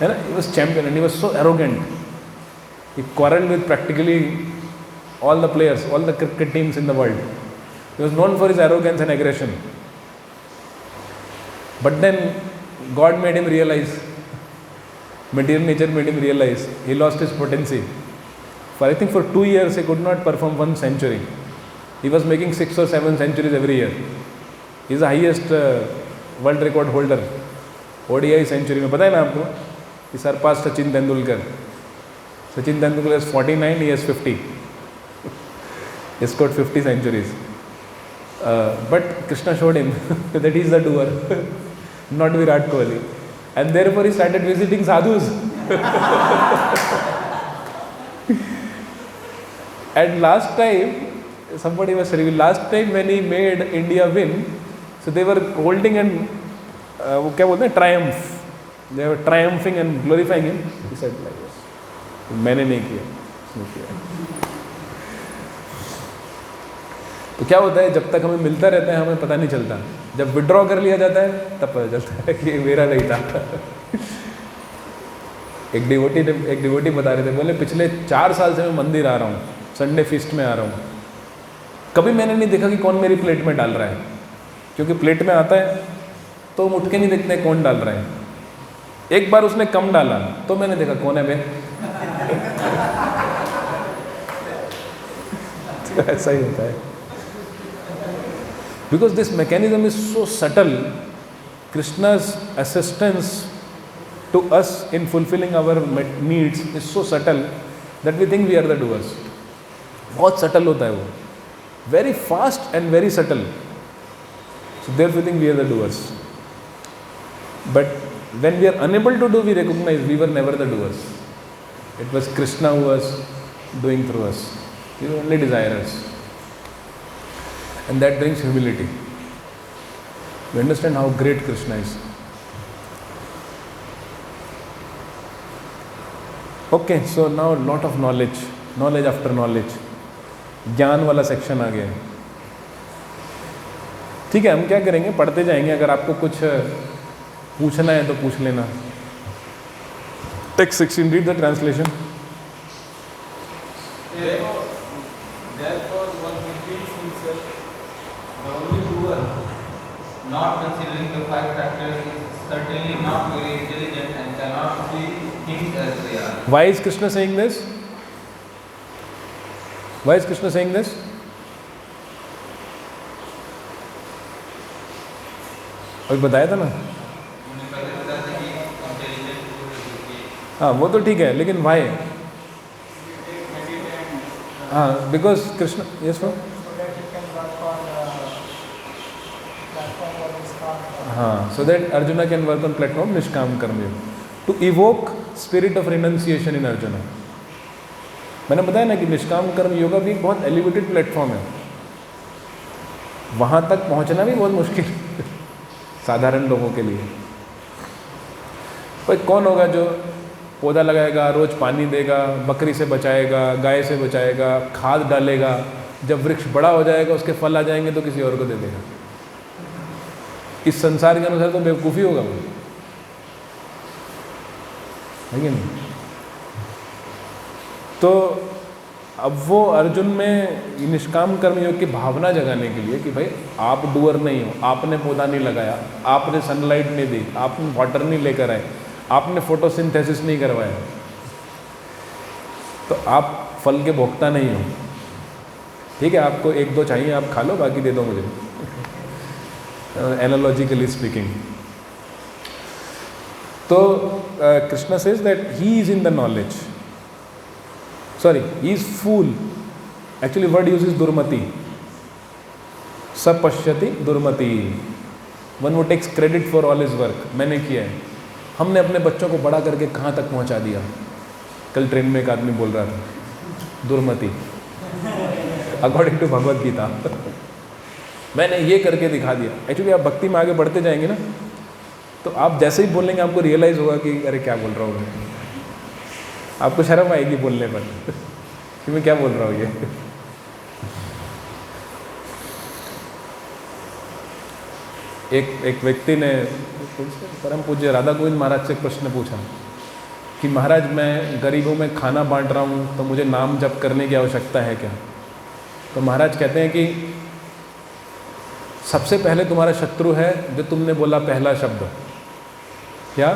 है ना. He was champion and he was so arrogant. He quarreled with practically all the players, all the cricket teams in the world. He was known for his arrogance and aggression. But then God made him realize, material nature made him realize, he lost his potency. For I think for 2 years he could not perform 1 century. He was making 6 or 7 centuries every year. He is the highest world record holder. ODI century में पता है ना आपको? He surpassed Sachin Tendulkar. Sachin Tendulkar is 49, he has 50. He scored 50 centuries. But Krishna showed him that he is the doer, not Virat Kohli. And therefore he started visiting sadhus. And last time, somebody was telling me, last time when he made India win, so they were holding and वो क्या बोलते हैं, triumph. They were triumphing and glorifying him. He said like this, मैंने नहीं किया, उसने किया. तो क्या होता है, जब तक हमें मिलता रहता है हमें पता नहीं चलता. जब विड्रॉ कर लिया जाता है तब पता चलता है कि मेरा नहीं था. एक डिवोटी बता रहे थे, बोले पिछले 4 साल से मैं मंदिर आ रहा हूँ, संडे फीस्ट में आ रहा हूँ, कभी मैंने नहीं देखा कि कौन मेरी प्लेट में डाल रहा है. क्योंकि प्लेट में आता है तो हम उठ के नहीं देखते कौन डाल रहा है. एक बार उसने कम डाला तो मैंने देखा कौन है बे. तो ऐसा ही होता है. Because this mechanism is so subtle, Krishna's assistance to us in fulfilling our needs is so subtle that we think we are the doers. बहुत subtle होता है वो, very fast and very subtle. So therefore we think we are the doers. But when we are unable to do, we recognize we were never the doers. It was Krishna who was doing through us. We were only desirers. And that brings humility. We understand how great Krishna is. Okay, so now a lot of knowledge after knowledge. ज्ञान वाला section आ गया है. ठीक है, हम क्या करेंगे, पढ़ते जाएंगे. अगर आपको कुछ पूछना है तो पूछ लेना. Text 16, read the translation. Therefore, one who thinks himself the only doer, not considering the 5 factors, is certainly not very intelligent and cannot see things as they are. Why is Krishna saying this? Why is Krishna saying this? अभी बताया था ना. हाँ, वो तो ठीक है, लेकिन why? हाँ, because Krishna, yes sir. हाँ, so that Arjuna can work on platform Nishkam Karma Yoga, to evoke spirit of renunciation in Arjuna. मैंने बताया ना कि निष्काम कर्म योगा भी एक बहुत एलिवेटेड प्लेटफॉर्म है. वहाँ तक पहुँचना भी बहुत मुश्किल साधारण लोगों के लिए. भाई कौन होगा जो पौधा लगाएगा, रोज पानी देगा, बकरी से बचाएगा, गाय से बचाएगा, खाद डालेगा, जब वृक्ष बड़ा हो जाएगा उसके फल आ जाएंगे तो किसी और को दे देगा. इस संसार के अनुसार तो बेवकूफ़ी होगा वो, है कि नहीं. तो अब वो अर्जुन में निष्काम कर्म योग की भावना जगाने के लिए कि भाई आप डूअर नहीं हो, आपने पौधा नहीं लगाया, आपने सनलाइट नहीं दी, आपने वाटर नहीं लेकर आए, आपने फोटोसिंथेसिस नहीं करवाया, तो आप फल के भोक्ता नहीं हो. ठीक है, आपको 1-2 चाहिए, आप खा लो, बाकी दे दो मुझे, एनालॉजिकली स्पीकिंग. तो Krishna says that he is in the knowledge. Sorry, he is fool. Actually, word used is durmati. Sapashyati durmati. One who takes credit for all his work. मैंने किया है. हमने अपने बच्चों को बड़ा करके कहाँ तक पहुँचा दिया. कल ट्रेन में एक आदमी बोल रहा था, दुर्मति. अकॉर्डिंग टू भगवद गीता मैंने ये करके दिखा दिया. एक्चुअली आप भक्ति में आगे बढ़ते जाएंगे ना, तो आप जैसे ही बोलेंगे आपको रियलाइज़ होगा कि अरे क्या बोल रहा हूँ मैं. आपको शर्म आएगी बोलने पर कि मैं क्या बोल रहा हूँ ये. एक व्यक्ति ने परम पूज्य राधा गोविंद महाराज से एक प्रश्न पूछा कि महाराज मैं गरीबों में खाना बांट रहा हूँ तो मुझे नाम जप करने की आवश्यकता है क्या? तो महाराज कहते हैं कि सबसे पहले तुम्हारा शत्रु है जो तुमने बोला पहला शब्द, क्या?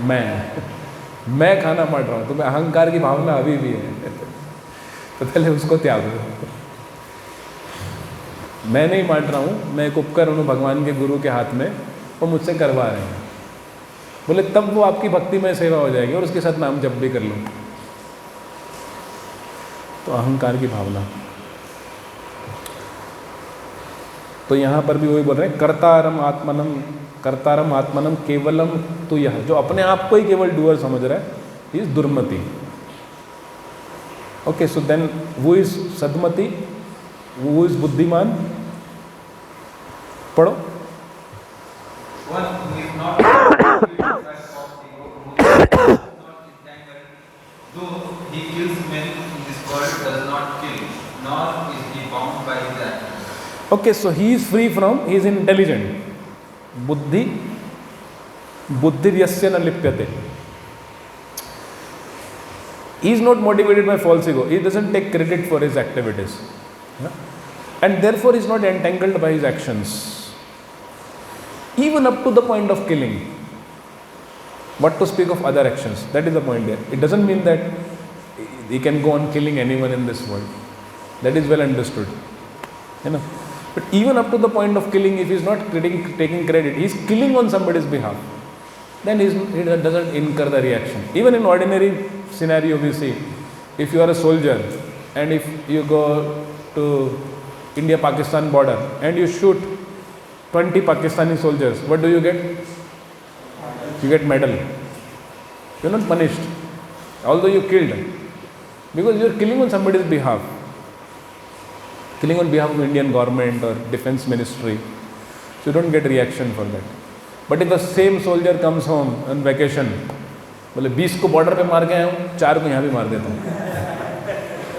मैं खाना बांट रहा हूँ। तुम्हें अहंकार की भावना अभी भी है, तो पहले उसको त्यागो। मैं नहीं बांट रहा हूँ, मैं एक उपकरण हूँ भगवान के गुरु के हाथ में, वो मुझसे करवा रहे हैं। बोले तब वो आपकी भक्ति में सेवा हो जाएगी और उसके साथ नाम जप भी कर लो। तो अहंकार की भावना। तो यहाँ पर भी वही बोल रहे हैं, कर्तारम आत्मनम केवलम तु यह, जो अपने आप को ही केवल डूअर समझ रहा है, इज दुर्मति। ओके, सो देन वो इज सदमति, वो इज बुद्धिमान। पढ़ो। One who is not entangled, though he kills men in this world, does not kill, nor is he bound by his actions. Okay, so he is free from, he is intelligent. बुद्धिर्यस्य न लिप्यते. He is not motivated by false ego. He doesn't take credit for his activities. Yeah? And therefore he is not entangled by his actions. Even up to the point of killing. What to speak of other actions? That is the point there. It doesn't mean that he can go on killing anyone in this world. That is well understood. You know? But even up to the point of killing, if he is not taking credit, he is killing on somebody's behalf, then he doesn't incur the reaction. Even in ordinary scenario we see, if you are a soldier and if you go to India-Pakistan border and you shoot 20 Pakistani soldiers, what do you get? You get medal. You are not punished, although you killed, because you are killing on somebody's behalf. Killing on behalf of Indian government or defense ministry. So you don't get reaction for that. But if the same soldier comes home on vacation, बोले 20 को border पे मार के आया हूँ, 4 को यहाँ भी मार देता हूँ,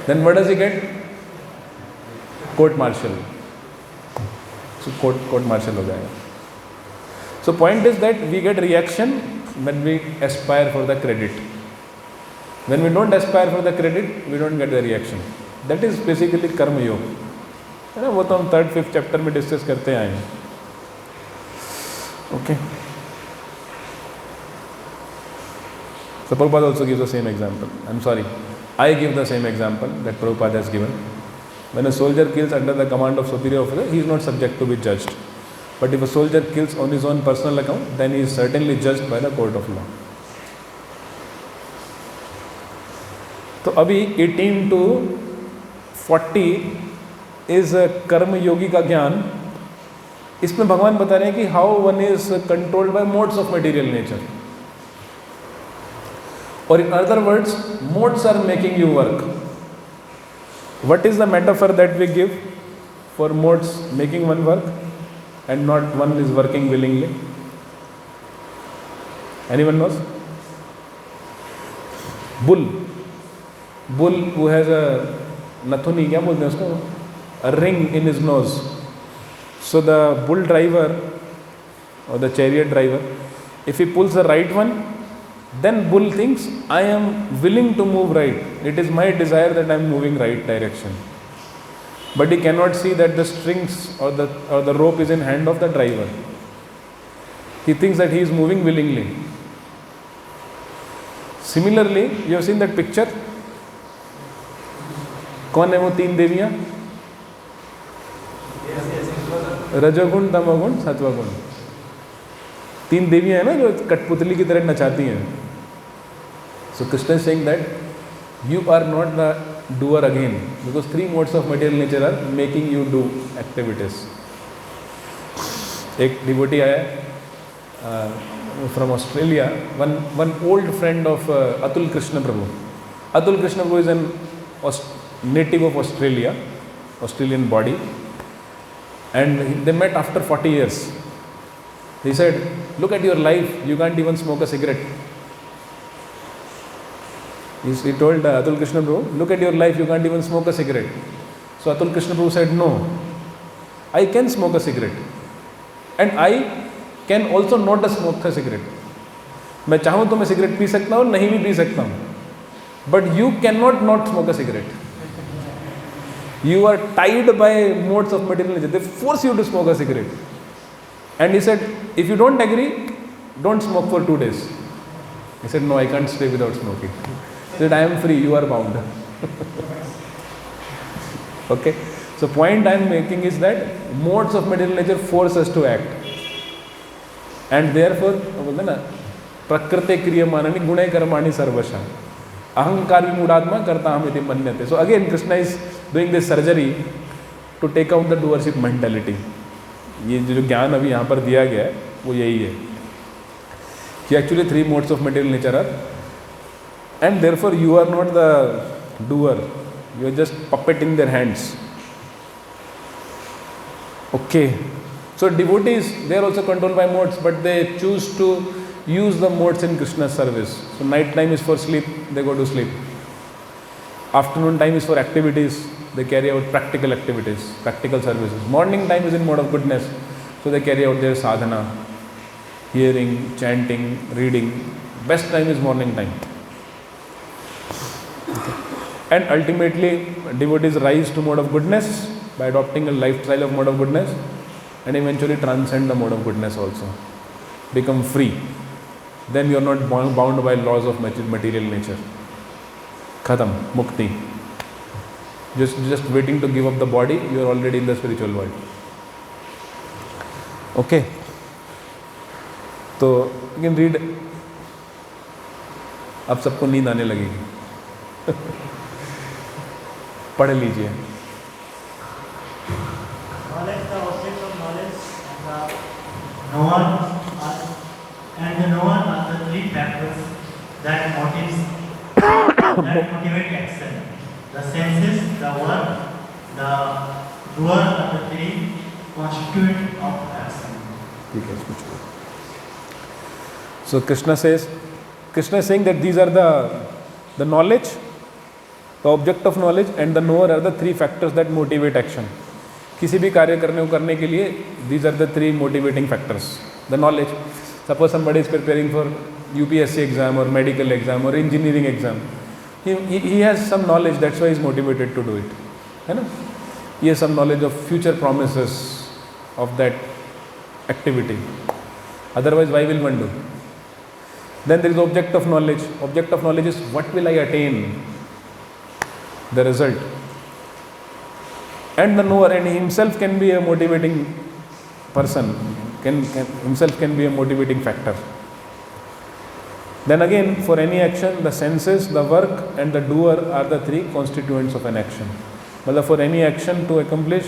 then what does he get? Court martial. So court martial हो जाएगा. So point is that we get reaction when we aspire for the credit. When we don't aspire for the credit, we don't get the reaction. That is basically कर्म योग, है ना. वो तो हम 3rd 5th chapter में discuss करते आए हैं. Okay. So Prabhupada also gives the same example. I'm sorry, I give the same example that Prabhupada has given. When a soldier kills under the command of superior officer, he is not subject to be judged. But if a soldier kills on his own personal account, then he is certainly judged by the court of law. तो अभी 18 to 40 is कर्म योगी का ज्ञान. इसमें भगवान बता रहे हैं कि how one is controlled by modes of material nature, और in other words modes are making you work. What is the metaphor that we give for modes making one work and not one is working willingly? Anyone knows? Bull who has a nathuni, क्या बोलते हैं उसको, a ring in his nose. So the bull driver or the chariot driver, if he pulls the right one, then bull thinks, I am willing to move right. It is my desire that I am moving right direction. But he cannot see that the strings or the rope is in hand of the driver. He thinks that he is moving willingly. Similarly, you have seen that picture. कौन है वो 3 देवियाँ? रजोगुण, तमोगुण, सत्वगुण. 3 देवियाँ है ना जो कठपुतली की तरह नचाती हैं. So Krishna is saying that you are not the doer again, because 3 modes of material nature are making you do activities. एक devotee आया from Australia, one old friend of Atul Krishna Prabhu. Atul Krishna Prabhu is an native of Australia, Australian body, and they met after 40 years. He said, look at your life, you can't even smoke a cigarette. He told Atul Krishna Prabhu, look at your life, you can't even smoke a cigarette. So Atul Krishna Prabhu said, no, I can smoke a cigarette, and I can also not smoke a cigarette. मैं चाहूँ तो मैं cigarette P सकता हूँ, नहीं भी P सकता हूँ, but you can not smoke a cigarette. You are tied by modes of material nature. They force you to smoke a cigarette. And he said, if you don't agree, don't smoke for 2 days. He said, no, I can't stay without smoking. He said, I am free, you are bound. Okay. So point I am making is that modes of material nature force us to act. And therefore, बोलते ना, प्रकृते क्रियमाणानि गुणे कर्माणि सर्वशः. अहंकार विमूढ़ात्मा करता हम इति मन्यते. So again, Krishna is doing this surgery to take out the doership mentality. ये जो ज्ञान अभी यहाँ पर दिया गया है वो यही है कि actually 3 modes of material nature are, and therefore you are not the doer, you are just puppet in their hands. Okay, so devotees, they are also controlled by modes, but they choose to use the modes in Krishna's service. So night time is for sleep, they go to sleep. Afternoon time is for activities, they carry out practical activities, practical services. Morning time is in mode of goodness, so they carry out their sadhana, hearing, chanting, reading. Best time is morning time. Okay. And ultimately, devotees rise to mode of goodness by adopting a lifestyle of mode of goodness, and eventually transcend the mode of goodness also. Become free. Then you are not bound by laws of material nature. Khatam, mukti. Just waiting to give up the body, you are already in the spiritual world. Okay. तो you can read. अब सबको नींद आने लगेगी. पढ़ लीजिए. Knowledge, the object of knowledge, and the knower, and the knower are the 3 factors that motivate action. The senses, the work, the doer are the 3 constituent of action. So Krishna is saying that these are the knowledge, the object of knowledge, and the knower are the 3 factors that motivate action. किसी भी कार्य करने के लिए these are the 3 motivating factors. The knowledge. Suppose somebody is preparing for UPSC exam or medical exam or engineering exam. He has some knowledge, that's why he is motivated to do it. है ना? He has some knowledge of future promises of that activity. Otherwise, why will one do? Then there is object of knowledge. Object of knowledge is what will I attain? The result. And the knower, and he himself can be a motivating person, himself can be a motivating factor. Then again, for any action, the senses, the work, and the doer are the 3 constituents of an action. But for any action to accomplish,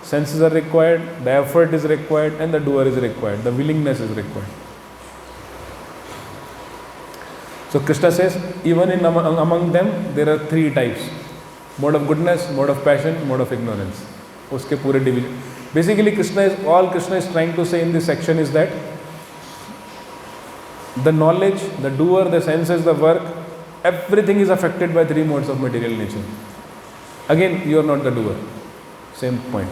senses are required, the effort is required, and the doer is required, the willingness is required. So Krishna says, even among them, there are 3 types. Mode of goodness, mode of passion, mode of ignorance. उसके पूरे division. Basically, all Krishna is trying to say in this section is that the knowledge, the doer, the senses, the work, everything is affected by 3 modes of material nature. Again, you are not the doer. Same point.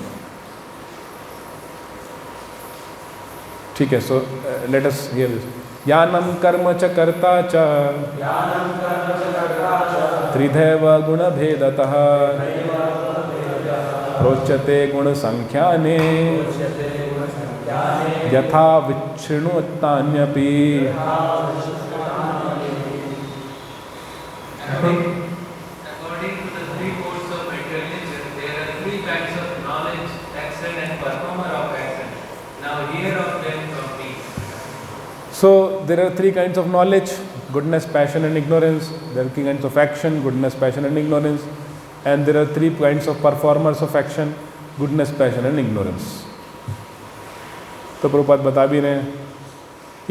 ठीक है, so let us hear this. Yanam कर्म च कर्ता च त्रिधैव गुणभेदतः प्रोच्यते गुणसंख्याने यथा विच्छृणुतान्यपि. According to the 3 modes of material nature, there are 3 kinds of knowledge, action, and performer of action. Now hear of them from me. So there are 3 kinds of knowledge: goodness, passion, and ignorance. There are 3 kinds of action: goodness, passion, and ignorance. And there are 3 kinds of performers of action: goodness, passion, and ignorance. तो प्रभुपाद बता भी रहे हैं.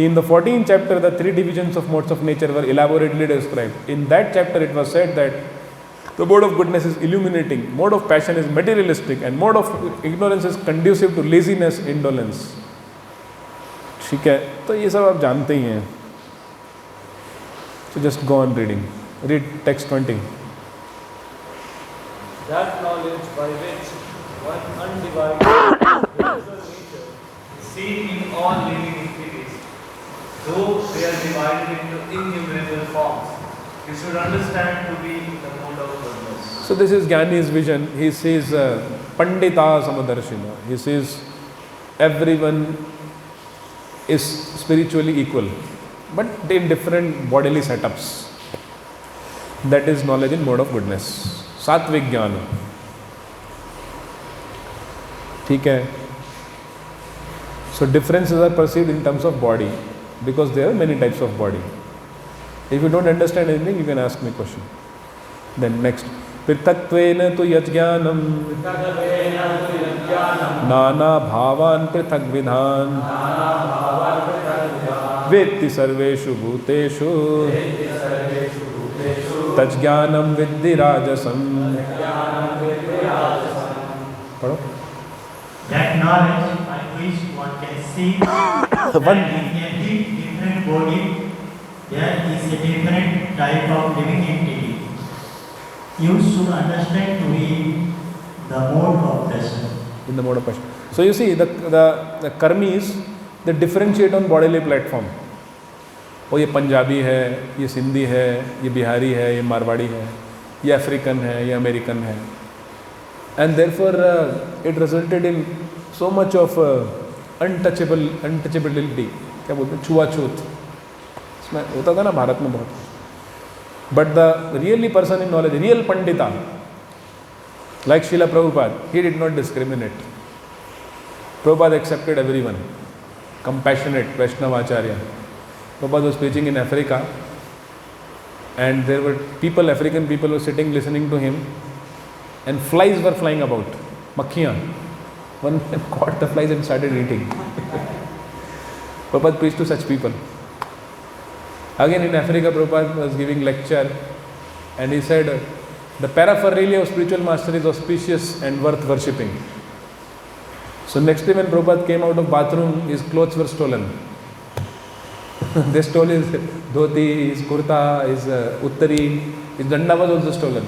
In the 14th chapter, the 3 divisions of modes of nature were elaborately described. In that chapter, it was said that the mode of goodness is illuminating, mode of passion is materialistic, and mode of ignorance is conducive to laziness, indolence. ठीक है, तो ये सब आप जानते ही हैं. So just go on reading. Read text 20. That knowledge by which one undivided spiritual nature is seen in all living entities though they are divided into innumerable forms, you should understand to be the mode of goodness. So this is Jnani's vision. He says Pandita Samadarshina. He says everyone is spiritually equal, but in different bodily setups. That is knowledge in mode of goodness. Sattvic Jnana. ठीक है. So differences are perceived in terms of body because there are many types of body. If you don't understand anything, you can ask me a question. Then next. पृथक्त्वेन तु यज्ञानं नाना भावान् पृथक् विधान् वेत्ति सर्वेषु भूतेषु तज्ज्ञानं विद्धि राजसम्. पढ़ो. That knowledge by which one can see that in every different body there is a different type of living entity. You should understand to be the mode of passion. In the mode of passion. So you see, the karmis, they differentiate on bodily platform. वो ये पंजाबी है, ये सिंधी है, ये बिहारी है, ये मारवाड़ी है, ये अफ्रीकन है, ये अमेरिकन है. And therefore it resulted in so much of untouchability. क्या बोलते हैं, छुआछूत. इसमें होता था ना भारत में बहुत. But the really person in knowledge, real Pandita, like Srila Prabhupada, he did not discriminate. Prabhupada accepted everyone. Compassionate Vaishnavacharya. Prabhupada was preaching in Africa, and there were people, African people were sitting listening to him, and flies were flying about. Makhiyan. One man caught the flies and started eating. Prabhupada preached to such people. Again in Africa, Prabhupada was giving lecture, and he said, the paraphernalia of spiritual master is auspicious and worth worshipping. So next day when Prabhupada came out of bathroom, his clothes were stolen. They stole his dhoti, his kurta, his uttari, his danda was also stolen.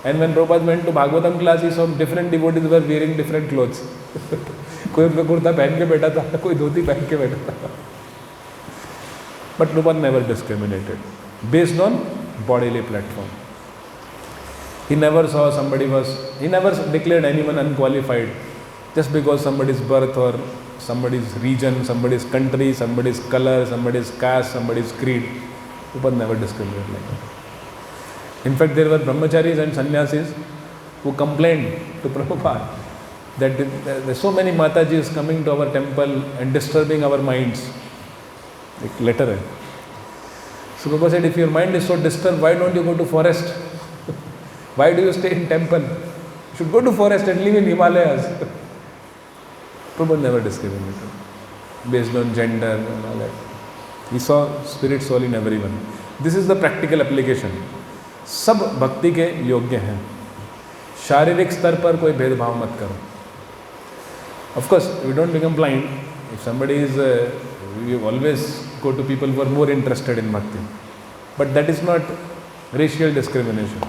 And when Prabhupada went to Bhagavatam class, he saw different devotees were wearing different clothes. कोई कुर्ता पहन के बैठा था, कोई धोती पहन के बैठा था. But Prabhupada never discriminated based on bodily platform. He never saw he never declared anyone unqualified just because somebody's birth or somebody's region, somebody's country, somebody's color, somebody's caste, somebody's creed. Prabhupada never discriminated like that. In fact, there were brahmacharis and sannyasis who complained to Prabhupada that there are so many Matajis coming to our temple and disturbing our minds. एक letter है. So Prabhupada said, if your mind is so disturbed, why don't you go to forest? Why do you stay in temple? You should go to forest and live in Himalayas. Prabhupada never discriminated based on gender and all that. He saw spirit, soul in everyone. This is the practical application. सब भक्ति के योग्य हैं. शारीरिक स्तर पर कोई भेदभाव मत करो. Of course, we don't become blind. If somebody is we always go to people who are more interested in bhakti, but that is not racial discrimination.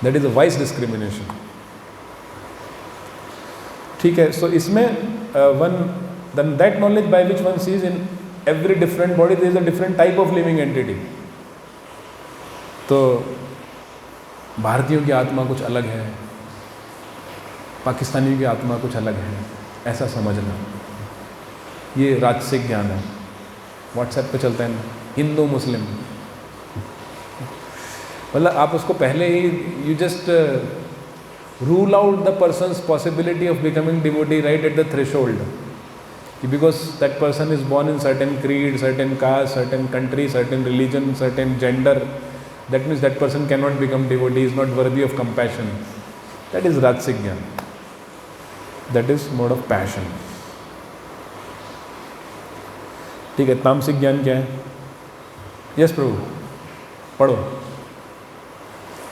That is a vice discrimination. ठीक है. So इसमें then that knowledge by which one sees in every different body there is a different type of living entity. तो भारतीयों की आत्मा कुछ अलग है, पाकिस्तानियों की आत्मा कुछ अलग है, ऐसा समझना, ये राजसिक ज्ञान है. व्हाट्सएप पे चलता है ना, हिंदू मुस्लिम, मतलब आप उसको पहले ही you just rule out the person's possibility of becoming devotee right at the threshold, because that person is born in certain creed, certain caste, certain country, certain religion, certain gender. That means that person cannot become devotee, is not worthy of compassion. That is Rajasic Jnana. That is mode of passion. ठीक है. तामसिक ज्ञान क्या है? Yes प्रभु, पढ़ो.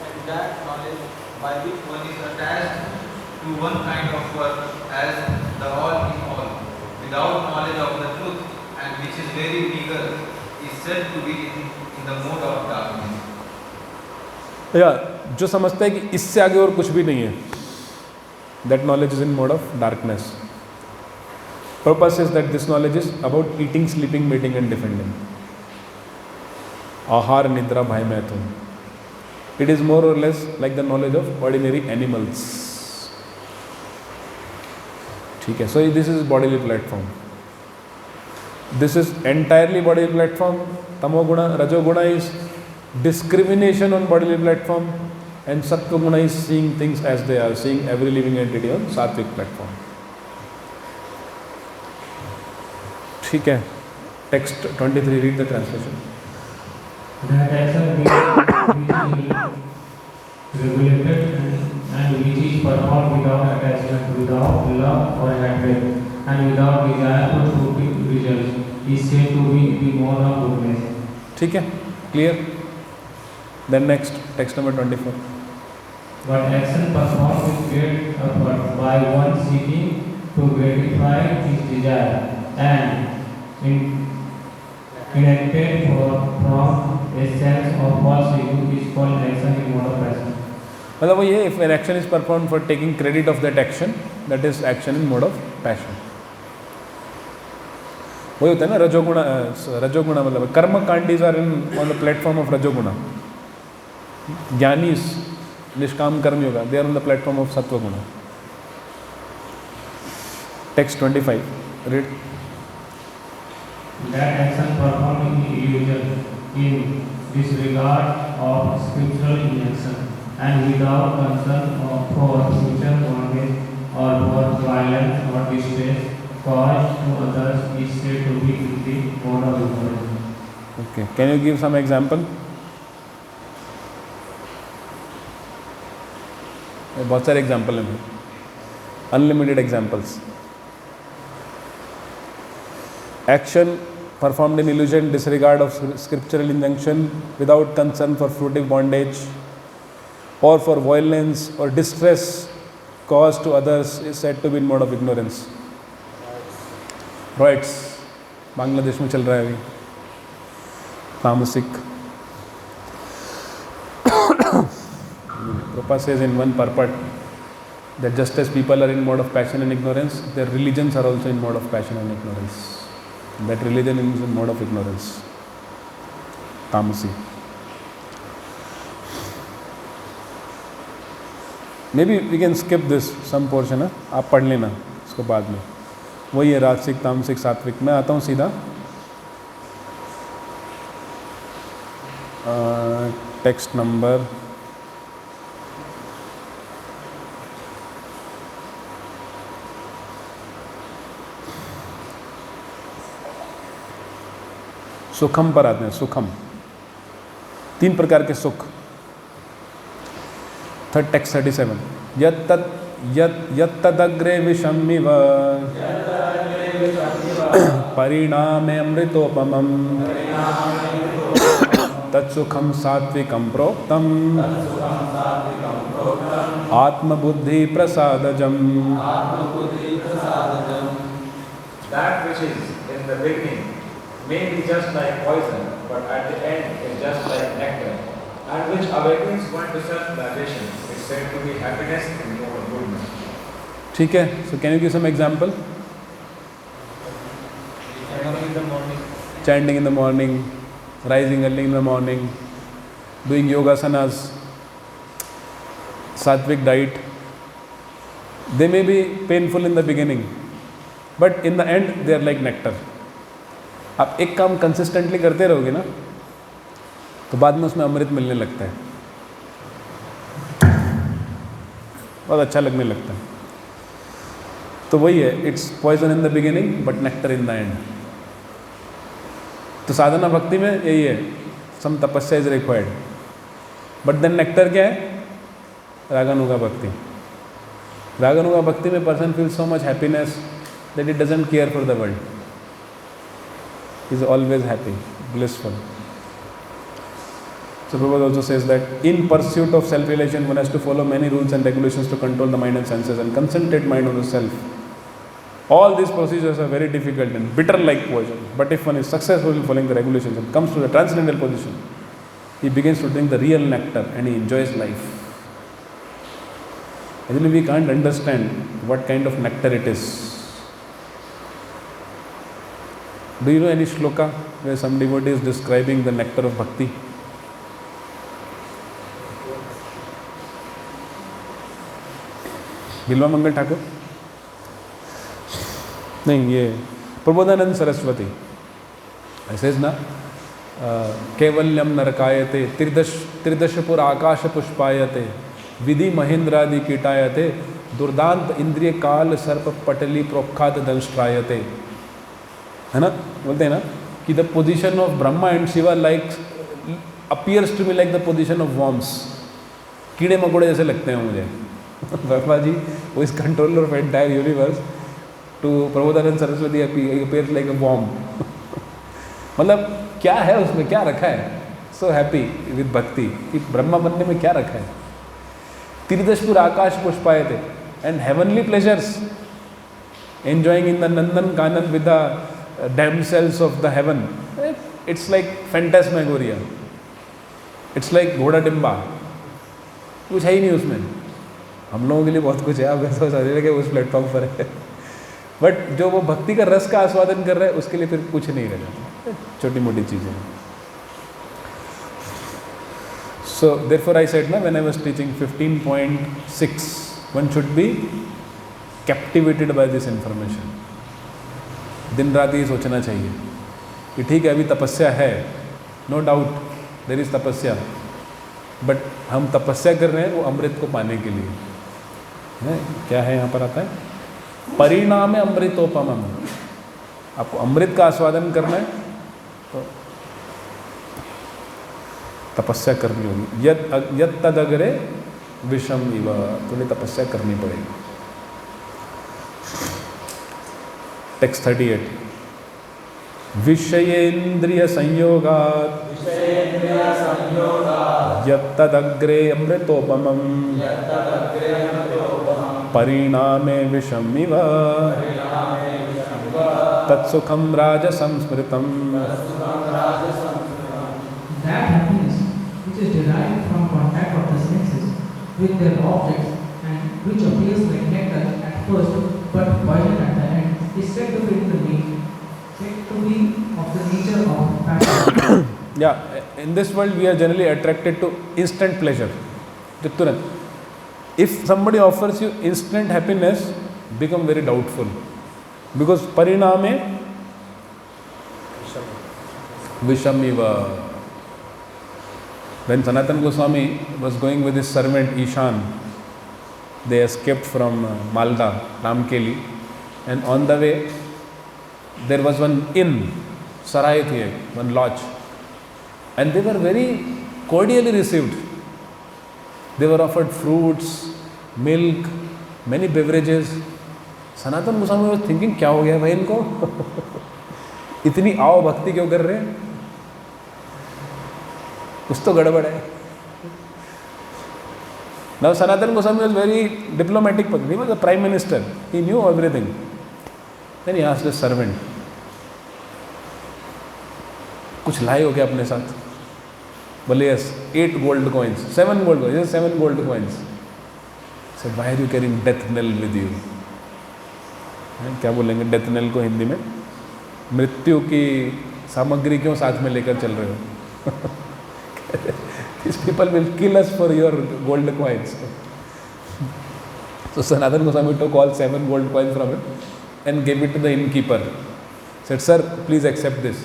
And that knowledge by which one is attached to one kind of work as the all in all, without knowledge of the truth, and which is very meager, is said to be in the mode of darkness. या जो समझता है कि इससे आगे और कुछ भी नहीं है, that knowledge is in mode of darkness. Prabhupada says that this knowledge is about eating, sleeping, mating and defending. Ahar, Nidra, Bhai, Maithun. It is more or less like the knowledge of ordinary animals. Okay, so this is bodily platform. This is entirely bodily platform. Tamoguna, Rajoguna is discrimination on bodily platform, and Sattva-guna is seeing things as they are, seeing every living entity on Sattvic platform. ठीक है, text 23, read the translation. That action which is regulated and which is performed without attachment, without love or hatred, and without desire for fruitive results, is said to be the mode of goodness. ठीक है, clear? Then next, text number 24. But action performed with great effort by one seeking to gratify his desire and enacted from a sense of false ego is called action in mode of passion. मतलब वो ये, if an action is performed for taking credit of that action, that is action in mode of passion. वही होता है ना रजोगुणा. रजोगुणा मतलब कर्म कांडीज are in on the platform of rajoguna. ज्ञानीस, nishkama karma yoga, they are on the platform of sattva guna. Text 25, read. That action performed in illusion, in disregard of spiritual inaction, and without concern for future bondage or for violence or distress caused to others is said to be in the mode of ignorance. Okay, can you give some example? बहुत सारे example हैं, unlimited examples. Action performed in illusion, disregard of scriptural injunction, without concern for fruitive bondage or for violence or distress caused to others is said to be in mode of ignorance. Riots Bangladesh में चल रहा है अभी, तामसिक. Prabhupada says in one purport that just as people are in mode of passion and ignorance, their religions are also in mode of passion and ignorance. That religion is in mode of ignorance. Tamasi. Maybe we can skip this some portion. आप पढ़ लेना इसको बाद में. वही है राजसिक, तामसिक, सात्विक. मैं आता हूँ सीधा टेक्स्ट नंबर सुखम पर आते हैं. सुखम, 3 प्रकार के सुख. Third text 37. यत्तदग्रे विषमिव परिणामे अमृतोपमं तत्सुखम सात्विकं प्रोक्तम आत्मबुद्धि प्रसादजम. That which is in the beginning may be just like poison, but at the end is just like nectar, and which awakens one to self-realization is said to be happiness and more goodness. ठीक है. So can you give some example? Chanting in the morning. Chanting in the morning, rising early in the morning, doing yogasanas, sattvic diet. They may be painful in the beginning, but in the end they are like nectar. आप एक काम consistently करते रहोगे ना, तो बाद में उसमें अमृत मिलने लगता है, बहुत अच्छा लगने लगता है. तो वही है, it's poison in the beginning but nectar in the end. तो साधना भक्ति में यही है, सम तपस्या is required, but then nectar क्या है? रागानुगा भक्ति. रागानुगा भक्ति में person feel so much happiness that it doesn't care for the world. Is always happy, blissful. So Prabhupada also says that in pursuit of self-realization, one has to follow many rules and regulations to control the mind and senses and concentrate mind on the self. All these procedures are very difficult and bitter like poison. But if one is successful in following the regulations and comes to the transcendental position, he begins to drink the real nectar and he enjoys life. Actually, we can't understand what kind of nectar it is. Do you know any shloka where some devotee is describing the nectar of bhakti? बिल्वा मंगल ठाकुर नहीं, ये प्रबोधानंद सरस्वती ऐसे ना, कैवल्यम नरकायते त्रिदशपुर आकाश पुष्पायते विधि महेंद्रादि कीटायते दुर्दांत इंद्रिय काल सर्प पटली प्रोखात दंष्ट्रायते, है ना, बोलते हैं ना कि the position of Brahma and Shiva like appears to be like the position of worms, कीड़े मकोड़े जैसे लगते हैं मुझे। ब्रह्मा जी वो is controller of entire universe, to Prabodhananda Saraswati appears like a worm. मतलब क्या है उसमें, क्या रखा है? सो हैप्पी विद भक्ति कि ब्रह्मा बनने में क्या रखा है। त्रिदशपुर आकाश पुष्पायते and heavenly pleasures, enjoying in the Nandan Kanan with the damsels of the heaven. It's like phantasmagoria, it's like घोड़ा डिम्बा, कुछ है ही नहीं उसमें। हम लोगों के लिए बहुत कुछ है, आप ऐसा समझ रहे उस प्लेटफॉर्म पर है, बट जो वो भक्ति का रस का आस्वादन कर रहा है उसके लिए फिर कुछ नहीं रह जाता, छोटी मोटी चीज़ें। सो देयरफॉर आई सेड ना when I was teaching 15.6 one should be captivated by this information. दिन रात ये सोचना चाहिए कि ठीक है अभी तपस्या है, नो डाउट देयर इज तपस्या, बट हम तपस्या कर रहे हैं वो अमृत को पाने के लिए है। क्या है यहाँ पर आता है, परिणाम अमृतोपमम, आपको अमृत का आस्वादन करना है तो तपस्या करनी होगी। यद तद अग्रे विषम इव, तुम्हें तपस्या करनी पड़ेगी। टेक्स्ट 38, विषयेन्द्रिय संयोगात् यद तद अग्रे अमृतोपमम परिणामे विषम इव तत्सुखम राजसंस्मृतम। That happiness which is derived from contact of the senses with their objects and which appears like nectar at first but poison at the end, is said to be of the nature of passion. Yeah, in this world we are generally attracted to instant pleasure, जो तुरंत। If somebody offers you instant happiness, become very doubtful, because परिणामे विषमिव। When Sanatana Goswami was going with his servant Ishan, they escaped from Malda, Ramkeli, and on the way there was one inn, Sarai thi, one lodge, and they were very cordially received. They were offered fruits, milk, many beverages. Sanatana Goswami was thinking, क्या हो गया भाई इनको इतनी आओ भक्ति क्यों कर रहे हैं, कुछ तो गड़बड़ है। Now Sanatana Goswami was very diplomatic person. He was a prime minister. He knew everything. Then he asked his servant, कुछ लाए हो क्या अपने साथ? बोले yes, 8 gold coins, 7 gold coins, 7 gold coins. Said, why are you carrying death knell with you? क्या बोलेंगे death nail को हिंदी में? मृत्यु की सामग्री क्यों साथ में लेकर चल रहे हो? These people will kill us for your gold coins. So Sanatana Goswami took all 7 gold coins from him and gave it to the innkeeper. Said, sir, please accept this.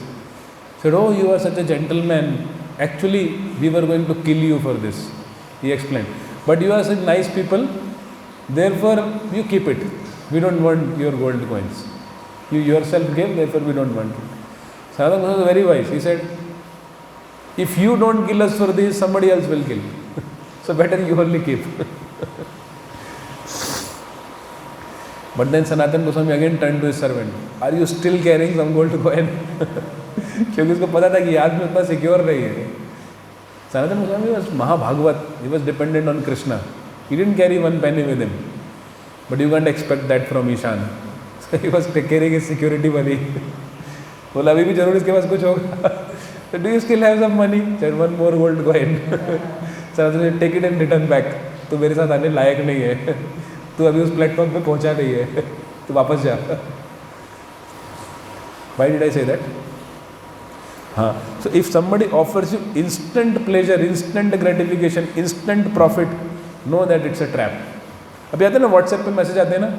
Said, oh, you are such a gentleman. Actually, we were going to kill you for this. He explained. But you are such nice people, therefore you keep it. We don't want your gold coins. You yourself gave, therefore we don't want it. Sanatana Goswami was very wise. He said, if you don't kill us for this, somebody else will kill. So better you only keep. But then Sanatana Goswami again turned to his servant. Are you still carrying some gold coin? क्योंकि उसको पता था कि याद में उतना secure नहीं है। Sanatana Goswami was Mahabhagavat. He was dependent on Krishna. He didn't carry one penny with him. But you can't expect that from Ishan. So he was carrying his security money. बोला अभी भी जरूर इसके पास कुछ होगा। So do you still have some money? Said one more gold coin. Sanatana said, take it and return back. तू मेरे साथ आने लायक नहीं है, तू अभी उस प्लेटफॉर्म पे पहुंचा नहीं है, तू वापस जा। Why did I say that? So if somebody offers you instant pleasure, instant gratification, instant profit, know that it's a trap. अभी आते हैं ना व्हाट्सएप पे मैसेज आते हैं ना,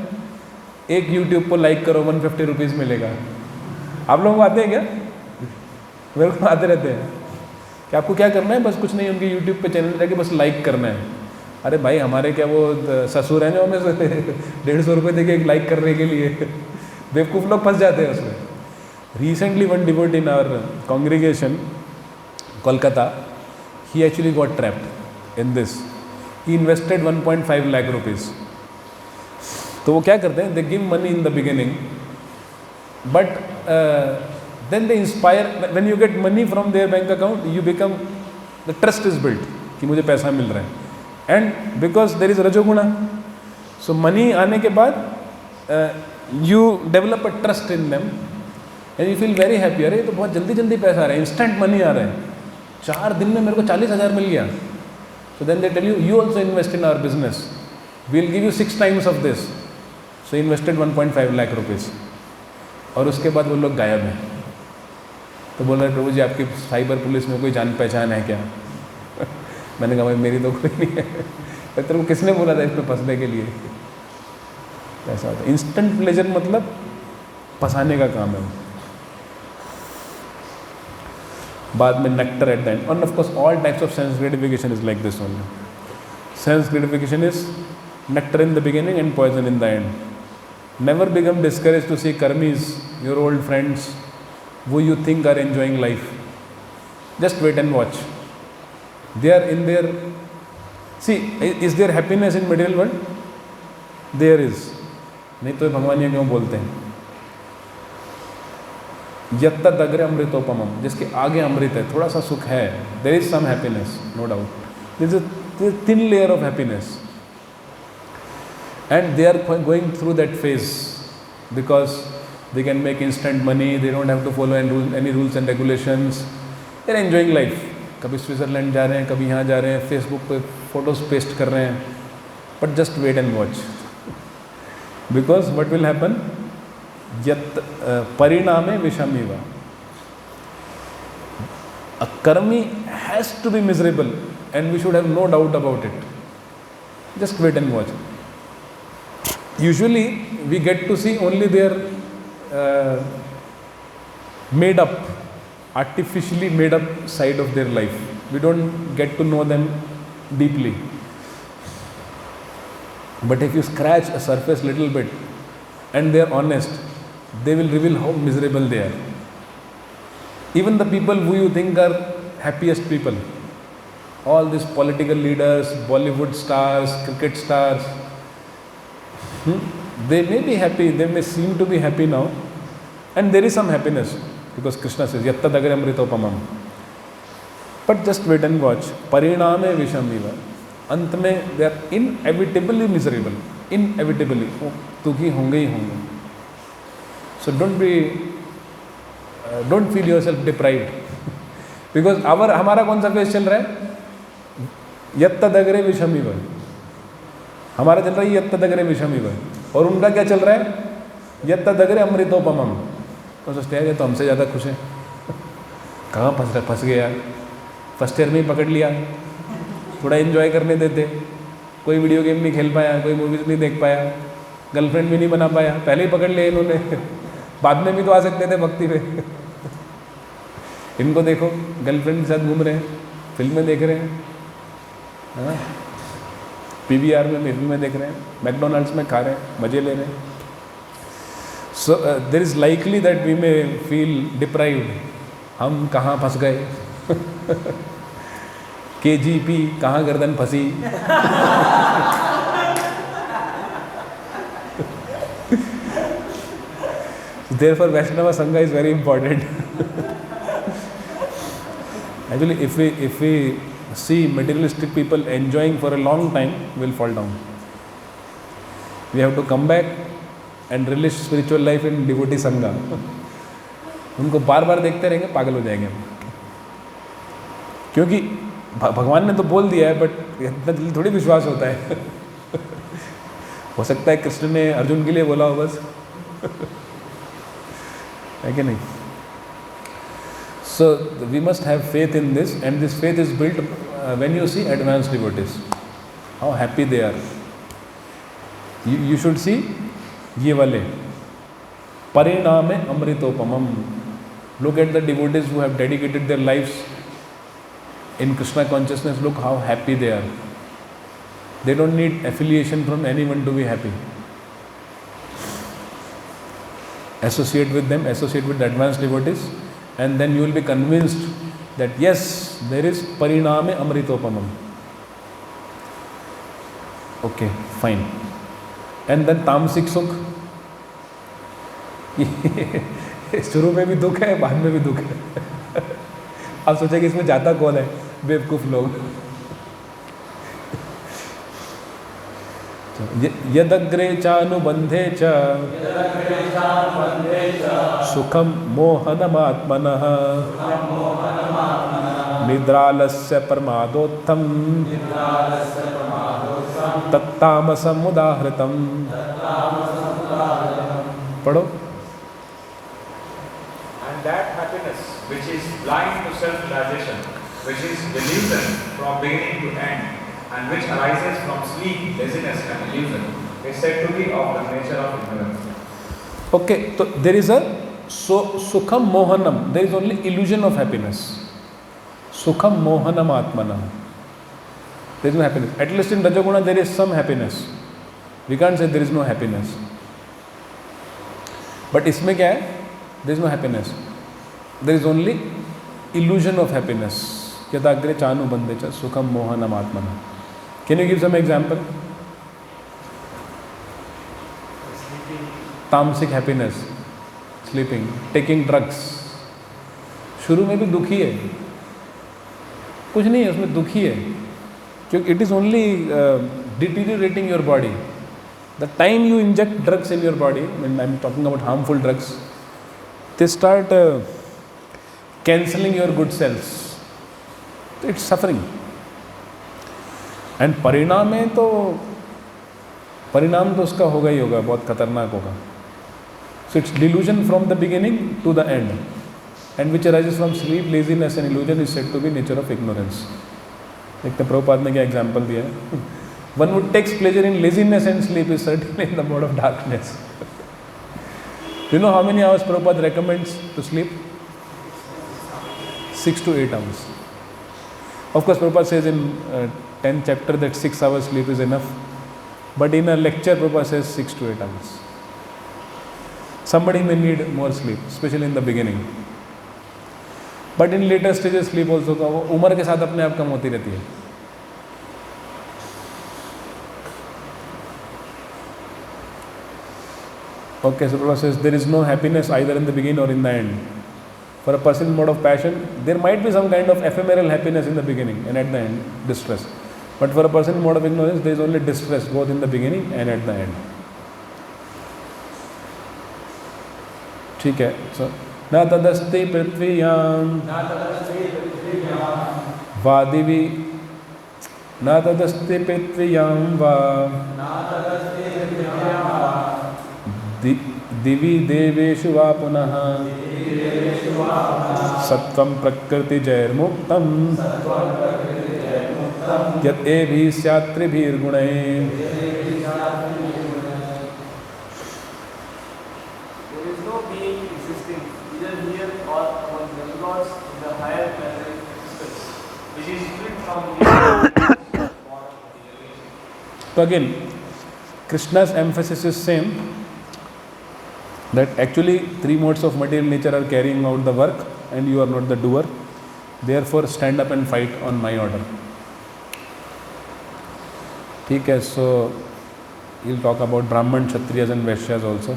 एक यूट्यूब को लाइक करो 150 रुपीज़ मिलेगा. आप लोगों को आते हैं क्या? मेरे को आते रहते हैं कि आपको क्या करना है, बस कुछ नहीं, उनके यूट्यूब पे चैनल जाके बस लाइक करना है. अरे भाई हमारे क्या वो ससुर हैं जो हमें 150 रुपये देके एक लाइक करने के लिए, बेवकूफ़ लोग फंस जाते हैं उसमें. Recently one devotee in our congregation, Kolkata, he actually got trapped in this. He invested 1.5 lakh rupees. तो वो क्या करते हैं, they give money in the beginning, but then they inspire. When you get money from their bank account, you become, the trust is built कि मुझे पैसा मिल रहा है. And because there is rajoguna, so money आने के बाद you develop a trust in them. And you feel very happy. अरे तो बहुत जल्दी जल्दी पैसा आ रहा है, इंस्टेंट मनी आ रहा है, 4 दिन में मेरे को 40,000 मिल गया. So then they tell you, you also invest in our business, we will give you 6 times of this. So invested 1.5 lakh rupees. और उसके बाद वो लोग गायब हैं. तो बोल रहे प्रभु जी आपकी साइबर पुलिस में कोई जान पहचान है क्या? मैंने कहा भाई मेरी तो कोई नहीं है. तेरे को किसने बोला था इसमें फंसने के लिए? ऐसा होता है. इंस्टेंट प्लेजर मतलब फंसाने का काम है. बाद में nectar at the end. End of course all types of sense gratification is like this only. Sense gratification is nectar in the beginning and poison in the end. Never become discouraged to see karmis, your old friends, who you think are enjoying life. Just wait and watch. They are in their, see, is there happiness in material world? There is. नहीं तो भगवान ये क्यों बोलते हैं यत्तद् अग्रे अमृतोपमम, जिसके आगे अमृत है, थोड़ा सा सुख है. There is some happiness, no doubt. There is a thin layer of happiness. And they are going through that phase because they can make instant money, they don't have to follow any rules and regulations. They are enjoying life. कभी Switzerland जा रहे हैं, कभी यहाँ जा रहे हैं, Facebook पे फोटोज पेस्ट कर रहे हैं. But just wait and watch, because what will happen, यत् परिणामे विषमिव. A karmi has to be miserable and we should have no doubt about it. Just wait and watch. Usually we get to see only their made up, artificially made up side of their life. We don't get to know them deeply. But if you scratch a surface little bit and they are honest, they will reveal how miserable they are. Even the people who you think are happiest people, all these political leaders, Bollywood stars, cricket stars, they may be happy, they may seem to be happy now, and there is some happiness because Krishna says yattad agre amritopamam. But just wait and watch, pariname vishamiva. अंत में they are inevitably miserable, inevitably दुखी होंगे ही होंगे. So don't feel yourself deprived because हमारा कौन सा phase चल रहा है, यत्तद् अग्रे विषमिव. हमारा चल रहा है यत्तद् अग्रे विषमिव, और उनका क्या चल रहा है, यत्तद् अग्रे अमृतोपमम. तो सोचते हैं ये तो हमसे ज़्यादा खुश है. कहाँ फंस गए यार, फर्स्ट ईयर में ही पकड़ लिया. थोड़ा एंजॉय करने देते, कोई वीडियो गेम नहीं खेल पाया, कोई मूवीज़ नहीं देख पाया, गर्लफ्रेंड भी नहीं बना पाया, पहले ही पकड़ लिया इन्होंने. बाद में भी तो आ सकते थे भक्ति में. इनको देखो गर्लफ्रेंड के साथ घूम रहे हैं, फिल्में देख रहे हैं, हाँ, PVR में फिल्में देख रहे हैं, मैकडोनल्ड्स में खा रहे हैं, मज़े ले रहे हैं. So there is likely that we may feel deprived. हम कहाँ फंस गए, KGP कहाँ गर्दन फंसी. Therefore Vaishnava Sangha is very important. Actually if we see materialistic people enjoying for a long time, we'll fall down. We have to come back and relish spiritual life in devotee Sangha. उनको बार बार देखते रहेंगे, पागल हो जाएंगे हम. क्योंकि भगवान ने तो बोल दिया है, बट इतना जल्दी थोड़ी विश्वास होता है. हो सकता है कृष्ण ने अर्जुन के लिए बोला हो बस. है कि नहीं? So we must have faith in this, and this faith is built when you see advanced devotees, how happy they are. You should see ये वाले परिणामे अमृतोपमम. Look at the devotees who have dedicated their lives in Krishna consciousness. Look how happy they are. They don't need affiliation from anyone to be happy. Associate with them, associate with the advanced devotees, and then you will be convinced that yes, there is pariname amritopamam. Okay, fine. And then tamsik sukh. शुरू में भी दुख है, बाद में भी दुख है. आप सोचे कि इसमें जाता कौन है? बेवकूफ लोग. यदग्रे चानुबंधे च सुखम मोहनमात्मनः निद्रालस्य प्रमादोत्थम तत्तामसम उदाहृतम. पढ़ो. And that happiness which is blind to self-realization, which is delusion from beginning to end, and which arises from sleep, laziness and illusion, is said to be of the nature of ignorance. Okay, so there is a sukham mohanam. There is only illusion of happiness. Sukham mohanam atmana. There is no happiness. At least in Rajaguna there is some happiness. We can't say there is no happiness. But इसमें क्या है? There is no happiness. There is only illusion of happiness. यदाग्रे चानुबंधे च सुखम मोहनम आत्मना. Can you give some example? तामसिक happiness, sleeping, taking drugs. शुरू में भी दुखी है, कुछ नहीं है उसमें, दुखी है क्योंकि it is only deteriorating your body. The time you inject drugs in your body, when I am talking about harmful drugs, they start cancelling your good cells. It's suffering. And परिणाम तो उसका होगा ही होगा, बहुत खतरनाक होगा. So it's delusion from the beginning to the end, and which arises from sleep, laziness and illusion is said to be nature of ignorance. देखते प्रभुपाद ने क्या एग्जाम्पल दिया है. One would takes pleasure in laziness and sleep is certainly in the mode of darkness. You know how many hours Prabhupada recommends to sleep? 6 to 8 hours. Of course, Prabhupada says in 10th chapter that 6 hours sleep is enough. But in a lecture, Prabhupada says 6 to 8 hours. Somebody may need more sleep, especially in the beginning. But in later stages, sleep also उम्र के साथ अपने आप कम होती रहती है. Okay, so Prabhupada says there is no happiness either in the beginning or in the end. For a person in mode of passion, there might be some kind of ephemeral happiness in the beginning and at the end, distress. But for a person in mode of ignorance, there is only distress both in the beginning and at the end. ठीक है. So, न तदस्ति पृथ्व्यां वादिवी न तदस्ति पृथ्व्यां वा दिवि देवेषु वा पुनः सत्वं प्रकृति जैर्मुक्तं यत् एभिः स्यात् त्रिभिर्गुणैः. There is no being existing either here or among demigods in the higher planetary systems, which is split from the So again, Krishna's emphasis is same, that actually 3 modes of material nature are carrying out the work and you are not the doer. Therefore stand up and fight on my order. ठीक है. So he'll talk about Brahman, Kshatriyas and Vaishyas also.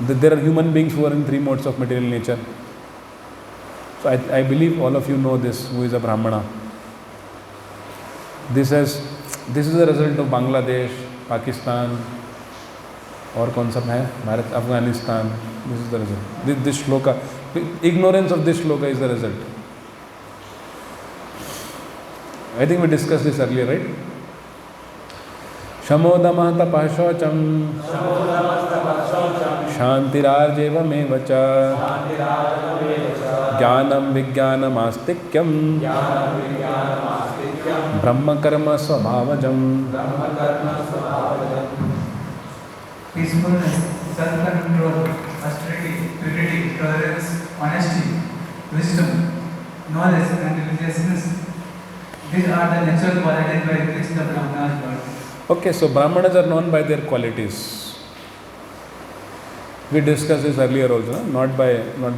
There are human beings who are in 3 modes of material nature. So I believe all of you know this, who is a Brahmana. This is a result of Bangladesh, Pakistan, और कौन सा है, Bharat, Afghanistan. This is the result. This shloka, ignorance of this shloka is the result. I think we discussed this earlier, right? Shamodamah tapah shaucham शांतिरार्जवमेव च ज्ञानं विज्ञानमास्तिक्यं ब्रह्मकर्म स्वभावजम्. Peacefulness, self-control, austerity, purity, tolerance, honesty, wisdom, knowledge, and religiousness. These are the natural qualities by which the Brahmanas were. Okay, so Brahmanas are known by their qualities. We discussed this earlier also, no? not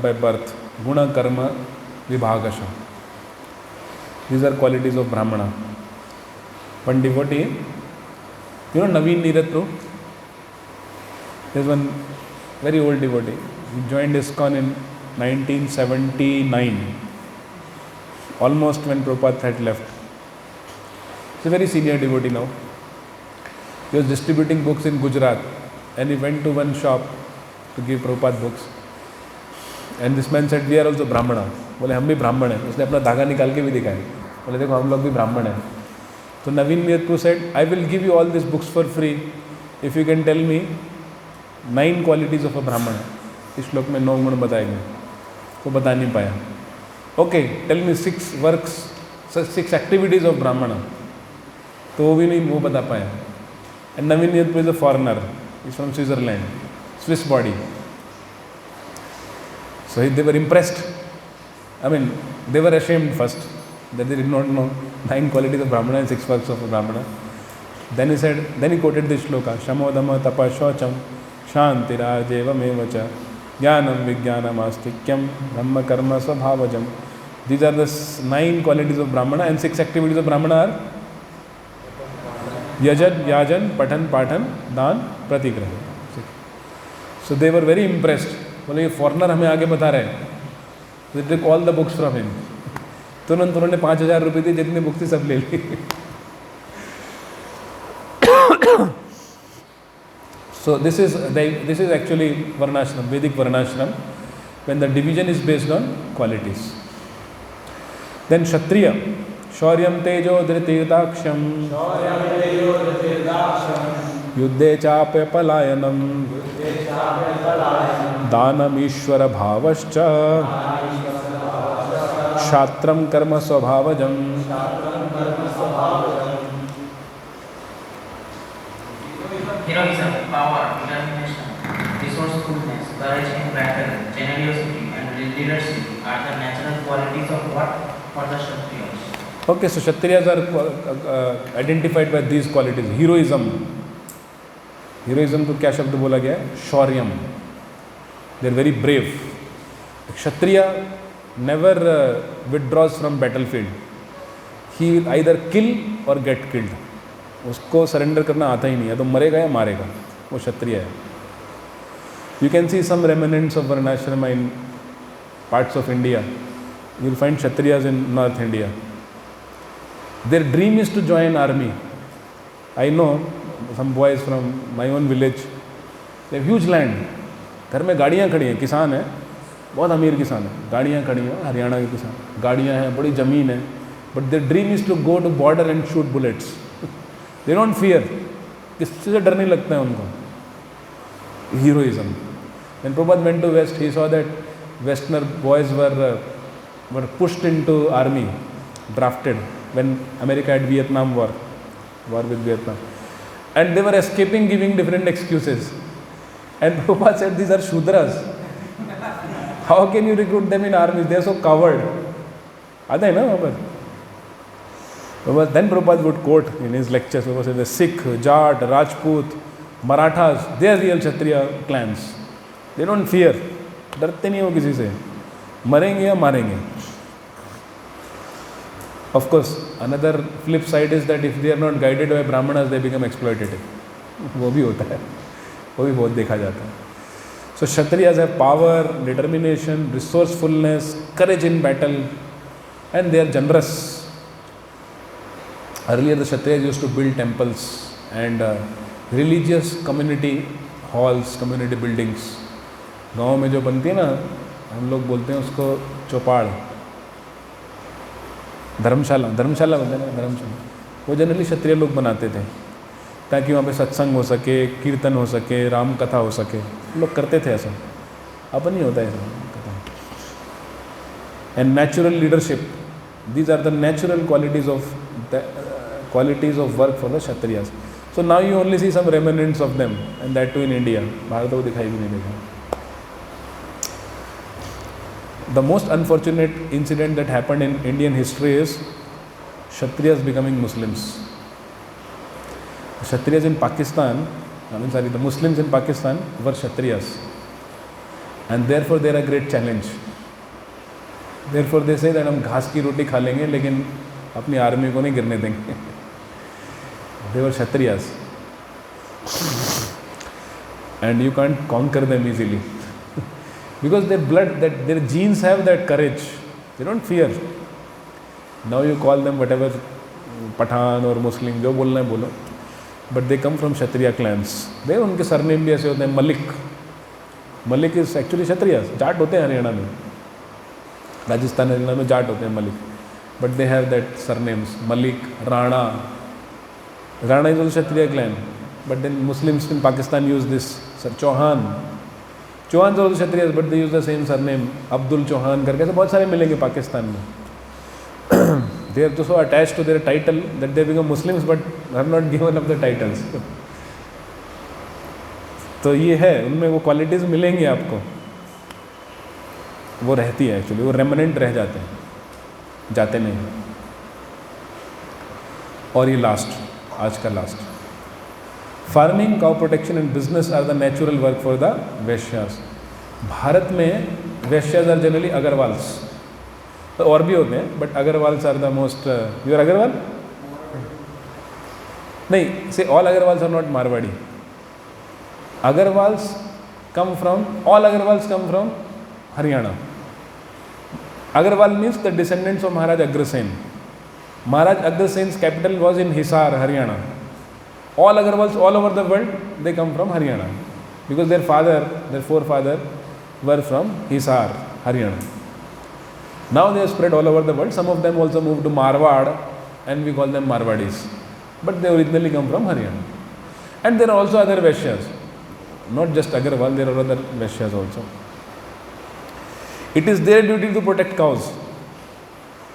by birth. Guna, karma, vibhagasha. These are qualities of Brahmana. One devotee, you know Naveen Neeratru? There's one very old devotee. He joined ISKCON in 1979, almost when Prabhupada had left. He's a very senior devotee now. He was distributing books in Gujarat, and he went to one shop to give Prabhupada books. And this man said, "We are also Brahmana." बोले हम भी ब्राह्मण हैं. उसने अपना धागा निकाल के भी दिखाया. बोले देखो हम लोग भी ब्राह्मण हैं. तो नवीन नेतृ said, "I will give you all these books for free if you can tell me 9 qualities of a Brahmana." इस श्लोक में 9 गुण बताएंगे. वो बता नहीं पाया. Okay, tell me 6 works, 6 activities of Brahmana. तो वो भी नहीं वो बता पाया. And Naveen Neeratru is a foreigner. He's from Switzerland, Swiss body. So they were impressed. I mean, they were ashamed first that they did not know 9 qualities of Brahmana and 6 works of a Brahmana. Then he quoted this shloka, Shamodama tapa shocham shantirajevameva cha jnanam vijnanam astikyam brahma karma svabhavajam. These are the 9 qualities of Brahmana, and 6 activities of Brahmana are Yajan, Yajan, Patan, Patan, Dan, Pratigraha. So they were very impressed. बोले ये foreigner हमें आगे बता रहे हैं. They took all the books from him. तुरंत उन्होंने 5,000 रुपये दी, जितनी बुक थी सब ले ली. So this is actually Varnashram, Vedic Varnashram, when the division is based on qualities. Then Kshatriya, Shauryam Tejo Dhritirdakshyam, Yuddhe Chapya Palayanam, Danam Ishvara Bhavascha, Shatram Karma Swabhavajam. Heroism, power, determination, resourcefulness, courage in battle, generosity, and leadership are the natural qualities of what? For the Kshatriyas. Okay, so Kshatriyas are identified by these qualities. Heroism. Heroism को क्या शब्द बोला गया है? शौर्यम. They are very brave. Kshatriya never withdraws from battlefield. He will either kill or get killed. उसको surrender करना आता ही नहीं है, तो मरेगा या मारेगा. वो क्षत्रिय है. You can see some remnants of Varnashrama in parts of India. You will find Kshatriyas in North India. Their dream is to join army. I know some boys from my own village. They have huge land. घर में गाड़ियाँ खड़ी हैं, किसान है, बहुत अमीर किसान है, गाड़ियाँ खड़ी हैं, हरियाणा के किसान, गाड़ियाँ हैं, बड़ी ज़मीन है. But their dream is to go to border and shoot bullets. They don't fear. किसी से डर नहीं लगता है उनको. Heroism. When Prabhupada went to West, he saw that Westerner boys were pushed into army, drafted when America had Vietnam war with Vietnam, and they were escaping, giving different excuses. And Prabhupada said, "These are Shudras. How can you recruit them in army? They are so coward." आता है ना वहाँ पर. Then Prabhupada would quote in his lectures, Prabhupada said, the Sikh, Jat, Rajput, Marathas, they are real Kshatriya clans. They don't fear. डरते नहीं हो किसी से. मरेंगे या मारेंगे. Of course, another flip side is that if they are not guided by Brahmanas, they become exploitative. वो भी होता है. वो भी बहुत देखा जाता है. So Kshatriyas have power, determination, resourcefulness, courage in battle, and they are generous. Earlier the Kshatriyas used to build temples and religious community halls, community buildings. गाँव में जो बनती है ना, हम लोग बोलते हैं उसको चौपाड़, धर्मशाला बोलते हैं ना, धर्मशाला. वो जनरली क्षत्रिय लोग बनाते थे ताकि वहाँ पे सत्संग हो सके, कीर्तन हो सके, राम कथा हो सके. लोग करते थे ऐसा, अब नहीं होता ऐसा. And natural leadership, these are the natural qualities of work for the Kshatriyas. So now you only see some remnants of them, and that too in India. Bharat को दिखाई भी नहीं देगा. The most unfortunate incident that happened in Indian history is Kshatriyas becoming Muslims. Kshatriyas in Pakistan, the Muslims in Pakistan were Kshatriyas, and therefore they are a great challenge. Therefore they say that हम घास की रोटी खा लेंगे लेकिन अपनी army को नहीं गिरने देंगे. They were Kshatriyas, and you can't conquer them easily because their blood, that their genes have that courage. They don't fear. Now you call them whatever, Pathan or Muslim, जो बोलना है बोलो, but they come from Kshatriya clans. They उनके surname भी ऐसे होते हैं. Malik is actually Kshatriyas. Jat होते हैं हरियाणा में, राजस्थान हरियाणा में जाट होते हैं Malik, but they have that surnames. Malik, Rana. Rana is also Kshatriya clan, but then Muslims in Pakistan use this. Sir, Chauhan is also Kshatriyas, but they use the same surname. Abdul Chauhan करके ऐसे बहुत सारे मिलेंगे पाकिस्तान में. They are so attached to their title that they become Muslims, but have not given up the titles. तो ये है, उनमें वो क्वालिटीज़ मिलेंगी आपको, वो रहती है एक्चुअली, वो रेमनेंट रह जाते हैं, जाते नहीं. और ये लास्ट, आज का last, farming, cow protection and business are the natural work for the वैश्यास. भारत में वैश्यास आर जनरली अग्रवाल्स, तो और भी होते हैं, but Agarwals are the most. You are Agarwal? नहीं, say all Agarwals are not Marwari. Agarwals come from, all Agarwals come from Haryana. Agarwal means the descendants of Maharaj Agrasen. Maharaj Agrasen's capital was in Hisar, Haryana. All Agarwals all over the world, they come from Haryana, because their forefather were from Hisar, Haryana. Now they are spread all over the world. Some of them also moved to Marwad, and we call them Marwadis, but they originally come from Haryana. And there are also other Vaishyas, not just Agarwal, there are other Vaishyas also. It is their duty to protect cows,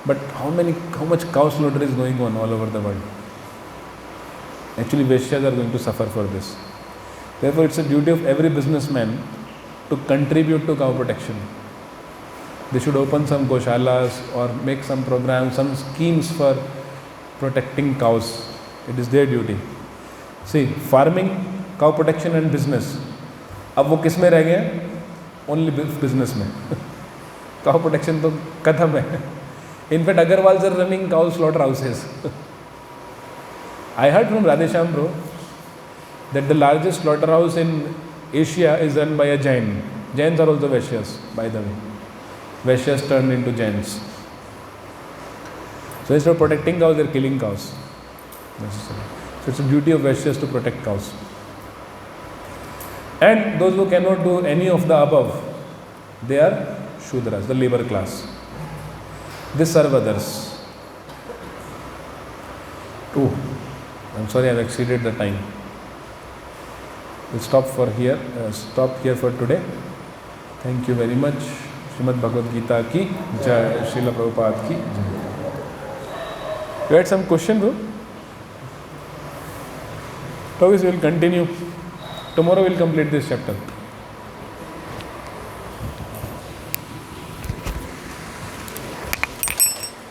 but how much cow slaughter is going on all over the world? Actually, Vaishyas are going to suffer for this. Therefore, it's a duty of every businessman to contribute to cow protection. They should open some goshalas or make some programs, some schemes for protecting cows. It is their duty. See, farming, cow protection and business. अब वो किस में रह गए? Only business में. Cow protection तो खत्म है. In fact, Agarwals are running cow slaughterhouses. I heard from Radheshyam bro that the largest slaughterhouse in Asia is run by a Jain. Jains are also Vaishyas, by the way. Vaishyas turned into Jains. So instead of protecting cows, they are killing cows. So it's a duty of Vaishyas to protect cows. And those who cannot do any of the above, they are Shudras, the labor class. They serve others. Oh, I'm sorry, I've exceeded the time. We'll stop here for today. Thank you very much. Srimad Bhagavad Gita ki Jai, Srila Prabhupada ki Jai. You had some question, bro? So we will continue. Tomorrow we'll complete this chapter.